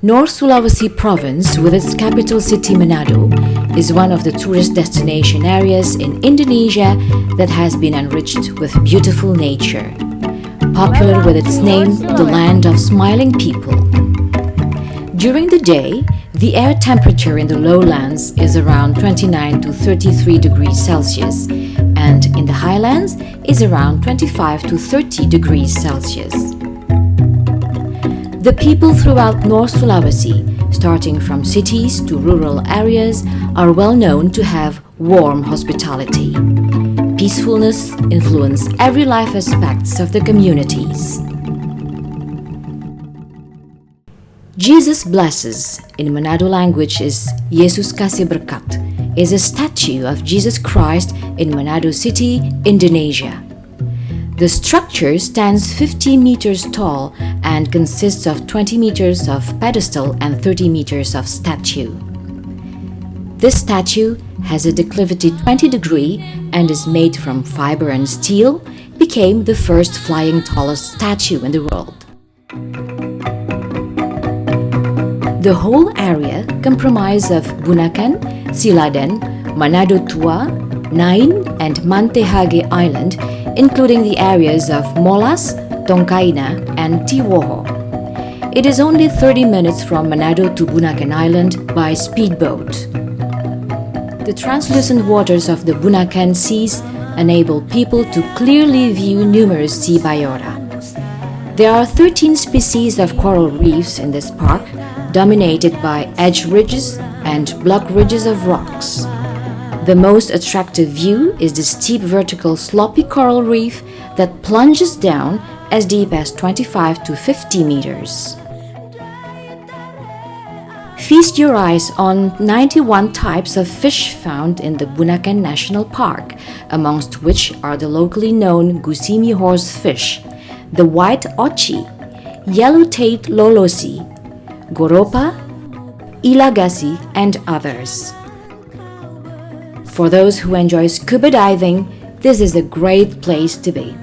North Sulawesi province, with its capital city Manado, is one of the tourist destination areas in Indonesia that has been enriched with beautiful nature. Popular with its name, the land of smiling people. During the day, the air temperature in the lowlands is around 29 to 33 degrees Celsius, and in the highlands is around 25 to 30 degrees Celsius. The people throughout North Sulawesi, starting from cities to rural areas, are well known to have warm hospitality. Peacefulness influence every life aspects of the communities. Jesus blesses, in Manado language is Yesus kasih berkat, is a statue of Jesus Christ in Manado City, Indonesia. The structure stands 50 meters tall and consists of 20 meters of pedestal and 30 meters of statue. This statue has a declivity 20 degrees and is made from fiber and steel, became the first flying tallest statue in the world. The whole area comprises of Bunaken, Siladen, Manado Tua, Nain and Mantehage Island, including the areas of Molas, Tongkaina and Tiwoho. It is only 30 minutes from Manado to Bunaken Island by speedboat. The translucent waters of the Bunaken Seas enable people to clearly view numerous sea biota. There are 13 species of coral reefs in this park, dominated by edge ridges and block ridges of rocks. The most attractive view is the steep vertical sloppy coral reef that plunges down as deep as 25 to 50 meters. Feast your eyes on 91 types of fish found in the Bunaken National Park, amongst which are the locally known Gusimi horsefish, the white ochi, yellow-tailed lolosi, goropa, ilagasi, and others. For those who enjoy scuba diving, this is a great place to be.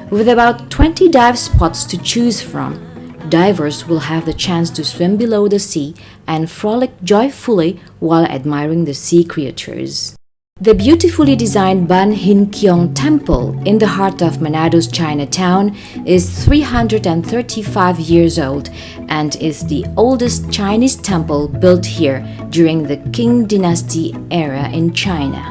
With about 20 dive spots to choose from, divers will have the chance to swim below the sea and frolic joyfully while admiring the sea creatures. The beautifully designed Ban Hin Kiong Temple in the heart of Manado's Chinatown is 335 years old and is the oldest Chinese temple built here during the Qing Dynasty era in China,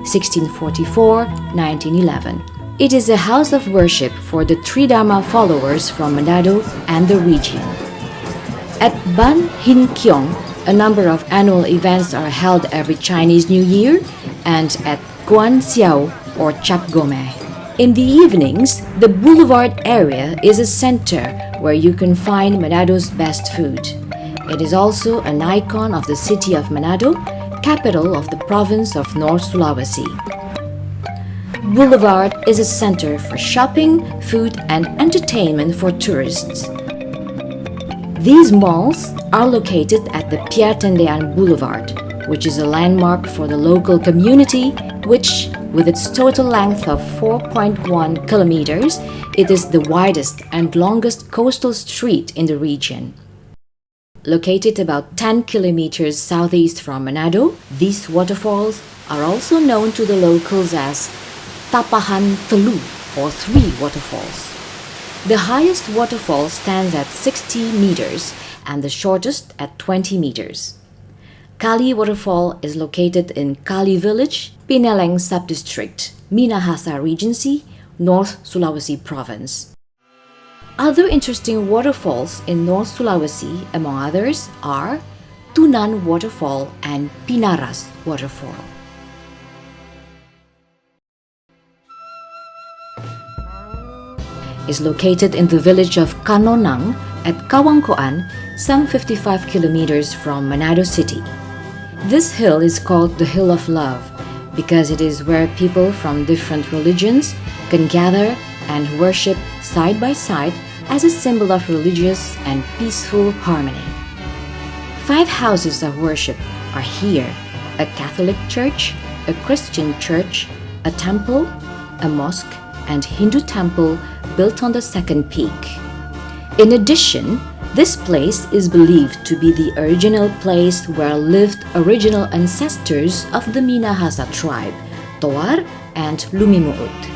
1644-1911. It is a house of worship for the Tridharma followers from Manado and the region. At Ban Hin Kiong, a number of annual events are held every Chinese New Year, and at Guan Xiao or Chap Gome. In the evenings, the boulevard area is a center where you can find Manado's best food. It is also an icon of the city of Manado, capital of the province of North Sulawesi. Boulevard is a center for shopping, food, and entertainment for tourists. These malls are located at the Tendean Boulevard, which is a landmark for the local community, which, with its total length of 4.1 kilometers, it is the widest and longest coastal street in the region. Located about 10 kilometers southeast from Manado, these waterfalls are also known to the locals as Tapahan Telu, or Three Waterfalls. The highest waterfall stands at 60 meters and the shortest at 20 meters. Kali Waterfall is located in Kali Village, Pineleng Subdistrict, Minahasa Regency, North Sulawesi Province. Other interesting waterfalls in North Sulawesi, among others, are Tunan Waterfall and Pinaras Waterfall. Is located in the village of Kanonang at Kawangkoan, some 55 kilometers from Manado City. This hill is called the Hill of Love because it is where people from different religions can gather and worship side by side as a symbol of religious and peaceful harmony. 5 houses of worship are here: a Catholic church, a Christian church, a temple, a mosque, and Hindu temple built on the second peak. In addition, This place is believed to be the original place where lived original ancestors of the Minahasa tribe, Toar and Lumimuut.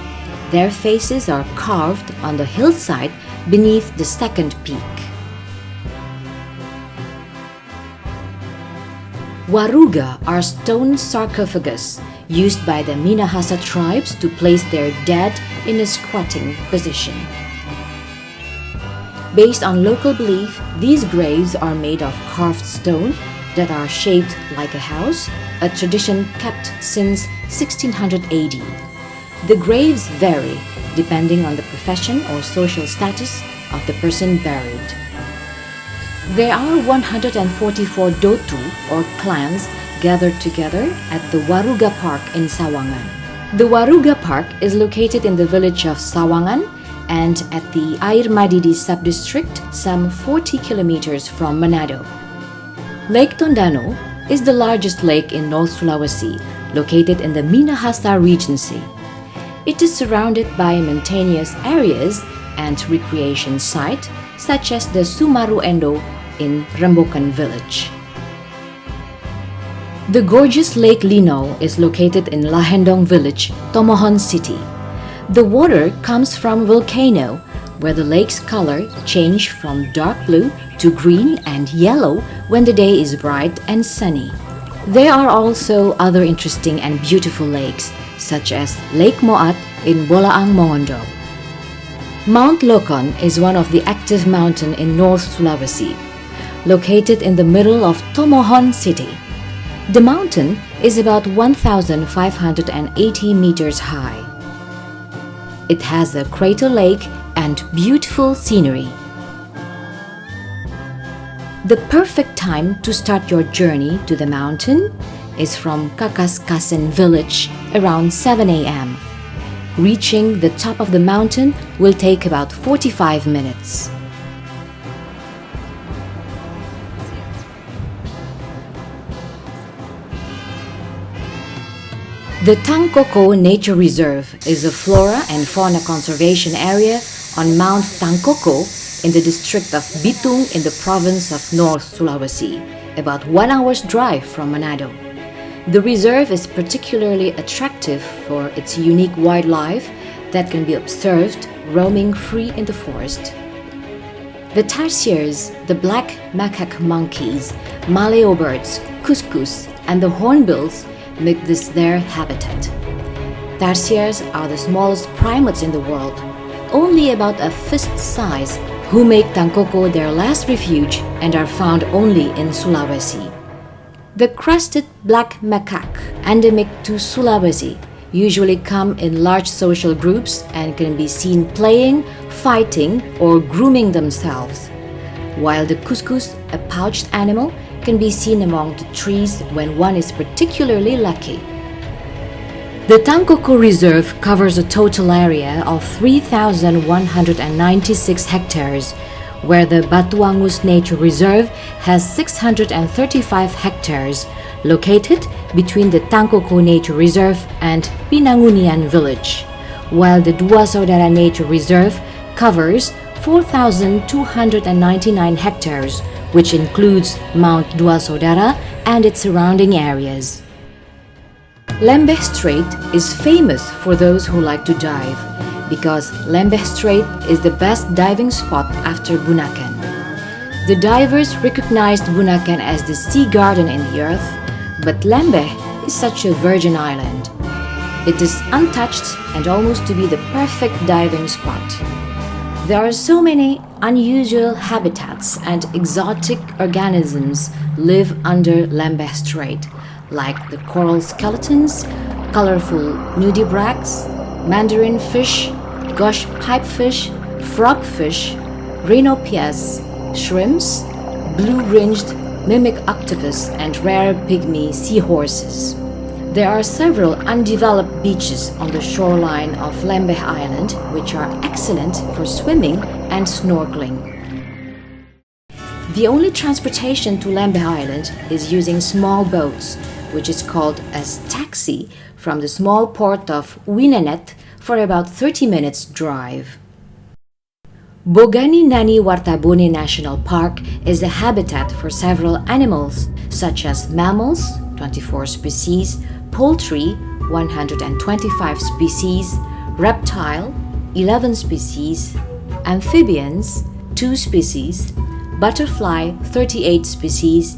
Their faces are carved on the hillside beneath the second peak. Waruga are stone sarcophagus used by the Minahasa tribes to place their dead in a squatting position. Based on local belief, these graves are made of carved stone that are shaped like a house, a tradition kept since 1600 AD. The graves vary depending on the profession or social status of the person buried. There are 144 Dotu or clans gathered together at the Waruga Park in Sawangan. The Waruga Park is located in the village of Sawangan and at the Air Madidi sub-district some 40 kilometers from Manado. Lake Tondano is the largest lake in North Sulawesi, located in the Minahasa Regency. It is surrounded by mountainous areas and recreation sites such as the Sumaru Endo in Rembokan village. The gorgeous Lake Linau is located in Lahendong village, Tomohon City. The water comes from volcano, where the lake's color change from dark blue to green and yellow when the day is bright and sunny. There are also other interesting and beautiful lakes, such as Lake Moat in Bolaang Mongondo. Mount Lokon is one of the active mountains in North Sulawesi, located in the middle of Tomohon City. The mountain is about 1,580 meters high. It has a crater lake and beautiful scenery. The perfect time to start your journey to the mountain is from Kakaskasen village around 7 a.m. Reaching the top of the mountain will take about 45 minutes. The Tangkoko Nature Reserve is a flora and fauna conservation area on Mount Tangkoko in the district of Bitung in the province of North Sulawesi, about 1 hour's drive from Manado. The reserve is particularly attractive for its unique wildlife that can be observed roaming free in the forest. The tarsiers, the black macaque monkeys, maleo birds, cuscus, and the hornbills make this their habitat. Tarsiers are the smallest primates in the world, only about a fist size, who make Tangkoko their last refuge and are found only in Sulawesi. The crested black macaque, endemic to Sulawesi, usually come in large social groups and can be seen playing, fighting, or grooming themselves, while the cuscus, a pouched animal, can be seen among the trees when one is particularly lucky. The Tangkoko Reserve covers a total area of 3,196 hectares, where the Batuangus Nature Reserve has 635 hectares, located between the Tangkoko Nature Reserve and Pinangunian village, while the Dua Saudara Nature Reserve covers 4,299 hectares, which includes Mount Dua Saudara and its surrounding areas. Lembeh Strait is famous for those who like to dive, because Lembeh Strait is the best diving spot after Bunaken. The divers recognized Bunaken as the sea garden in the earth, but Lembeh is such a virgin island. It is untouched and almost to be the perfect diving spot. There are so many unusual habitats and exotic organisms live under Lembeh Strait, like the coral skeletons, colorful nudibranchs, mandarin fish, gosh pipefish, frogfish, rhinopias, shrimps, blue-ringed mimic octopus, and rare pygmy seahorses. There are several undeveloped beaches on the shoreline of Lembeh Island, which are excellent for swimming and snorkeling. The only transportation to Lembeh Island is using small boats, which is called as taxi, from the small port of Winanet for about 30 minutes drive. Bogani Nani Wartabone National Park is the habitat for several animals such as mammals, 24 species, poultry, 125 species, reptile, 11 species, amphibians, 2 species, butterfly, 38 species,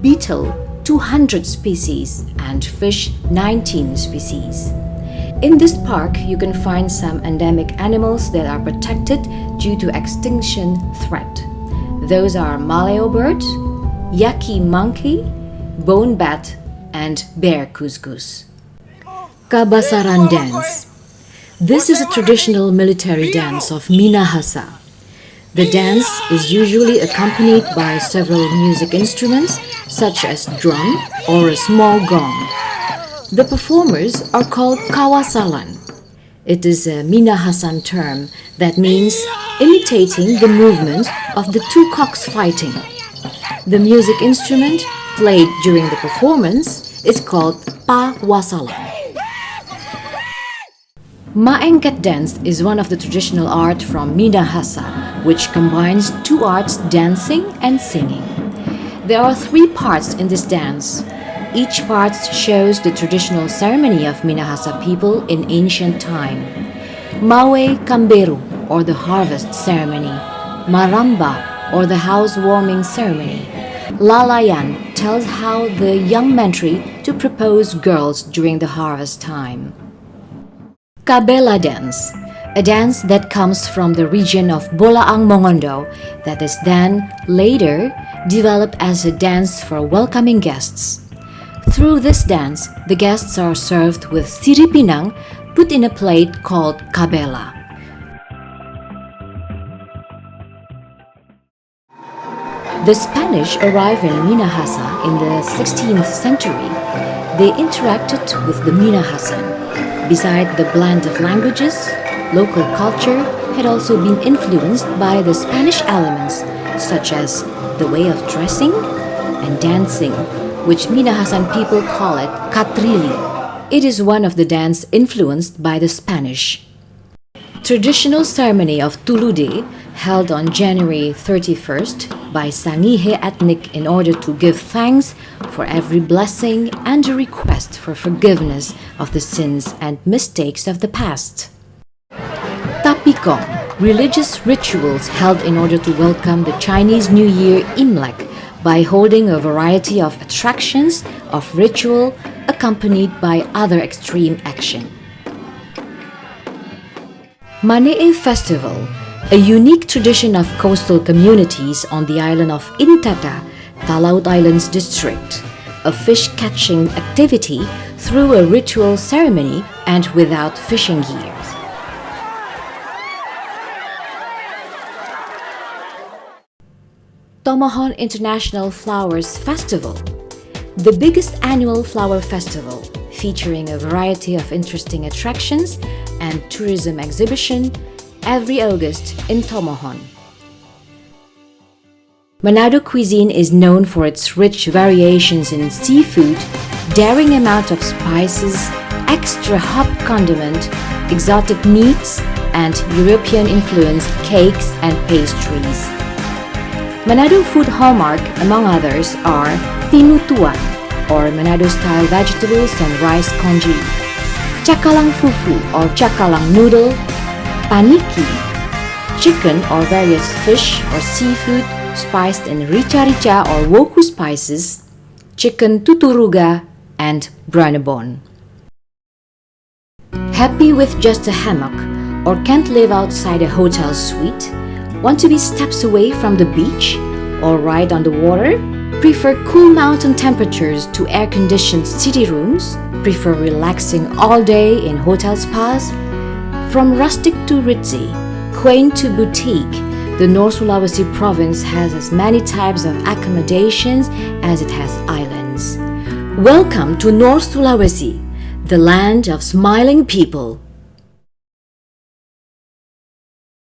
beetle, 200 species, and fish, 19 species. In this park, you can find some endemic animals that are protected due to extinction threat. Those are Maleo bird, yaki monkey, bone bat, and bear couscous. Kabasaran dance. This is a traditional military dance of Minahasa. The dance is usually accompanied by several music instruments such as drum or a small gong. The performers are called kawasalan. It is a Minahasan term that means imitating the movement of the two cocks fighting. The music instrument played during the performance is called pawasalan. Maengket dance is one of the traditional art from Minahasa, which combines two arts, dancing and singing. There are 3 parts in this dance. Each part shows the traditional ceremony of Minahasa people in ancient time. Mawe Kamberu, or the harvest ceremony. Maramba, or the housewarming ceremony. Lalayan tells how the young men try to propose girls during the harvest time. Kabela dance, a dance that comes from the region of Bolaang Mongondo that is then later developed as a dance for welcoming guests. Through this dance, the guests are served with siripinang put in a plate called kabela. The Spanish arrived in Minahasa in the 16th century. They interacted with the Minahasan. Besides the blend of languages, local culture had also been influenced by the Spanish elements, such as the way of dressing and dancing, which Minahasan people call it katrili. It is one of the dance influenced by the Spanish. Traditional ceremony of Tulude, held on January 31st by Sangihe ethnic in order to give thanks for every blessing and a request for forgiveness of the sins and mistakes of the past. Tapikong, religious rituals held in order to welcome the Chinese New Year Imlek by holding a variety of attractions of ritual accompanied by other extreme action. Manee Festival, a unique tradition of coastal communities on the island of Intata, Talaut Islands district, a fish-catching activity through a ritual ceremony and without fishing gear. Tomohon International Flowers Festival, the biggest annual flower festival featuring a variety of interesting attractions and tourism exhibition every August in Tomohon. Manado cuisine is known for its rich variations in seafood, daring amount of spices, extra hot condiment, exotic meats, and European-influenced cakes and pastries. Manado food hallmark, among others, are tinutuan, or Manado-style vegetables and rice congee, cakalang fufu, or cakalang noodle, paniki, chicken or various fish or seafood spiced in rica-rica or woku spices, chicken tuturuga, and branabon. Happy with just a hammock or can't live outside a hotel suite? Want to be steps away from the beach or ride on the water? Prefer cool mountain temperatures to air-conditioned city rooms? Prefer relaxing all day in hotel spas? From rustic to ritzy, quaint to boutique, the North Sulawesi province has as many types of accommodations as it has islands. Welcome to North Sulawesi, the land of smiling people.